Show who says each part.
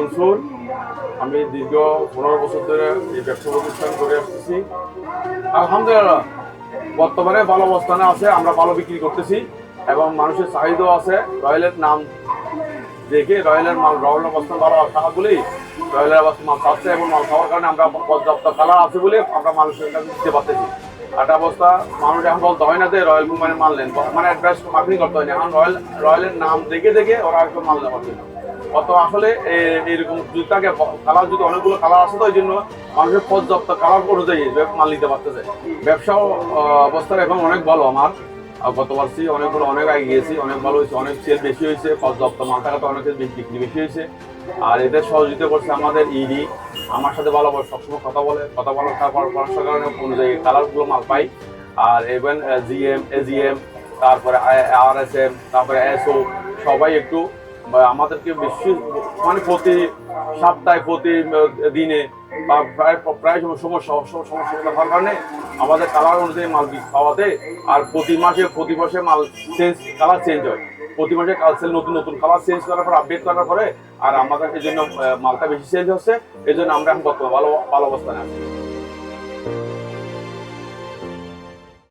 Speaker 1: মনসুর। আমি দীর্ঘ 15 বছর ধরে এই ব্যবসা প্রতিষ্ঠান করে আসতেছি। আলহামদুলিল্লাহ বর্তমানে ভালো অবস্থানে আছে, আমরা ভালো বিক্রি করতেছি এবং মানুষের চাহিদাও আছে। রয়্যালের নাম দেখে রয়্যালের অবস্থান ভালো থাকা বলেই রয়্যালের অবস্থান মাল চাচ্ছে এবং মাল খাওয়ার কারণে আমরা পর্যাপ্ত কালার আছে বলে আমরা মানুষের কাছে দিতে পারতেছি। একটা অবস্থা মানুষ এখন বলতে হয় না যে রয়্যাল কোম্পানির মাল নেন, মানে অ্যাডভার্স মার্কেটিং করতে হয় না, এখন রয়্যালের নাম দেখে দেখে ওরা একটু মাল নেওয়ার জন্য অত আসলে এইরকম জুতাকে কালার যদি অনেকগুলো কালার আছে তো ওই জন্য মানুষের পর্যাপ্ত কালার অনুযায়ী মাল নিতে পারতেছে। ব্যবসাও অবস্থার এখন অনেক ভালো আমার। গতবার অনেক আগে গিয়েছি, অনেক ভালো হয়েছে, অনেক সেল বেশি হয়েছে, পর্যাপ্ত মাল থাকাতে অনেক বিক্রি বেশি হয়েছে। আর এদের সহযোগিতা করছে আমাদের ইডি, আমার সাথে ভালোভাবে সবসময় কথা বলার পরামর্শের কারণে অনুযায়ী কালারগুলো মাল পাই। আর ইভেন জিএম এজিএম তারপরে আরএসএম তারপরে এসও সবাই একটু আমাদেরকে বেশি মানে প্রতি সপ্তাহে প্রতি দিনে বা প্রায় সমস্যা হওয়ার কারণে আমাদের কালার অনুযায়ী মাল পাওয়াতে আর প্রতি মাসে মাল কালার চেঞ্জ হয়। প্রতি মাসে নতুন কালার চেঞ্জ করার পর আপডেট করার পরে আর আমাদের এই জন্য মালটা বেশি চেঞ্জ হচ্ছে। এই জন্য আমরা এখন ভালো অবস্থানে আছি।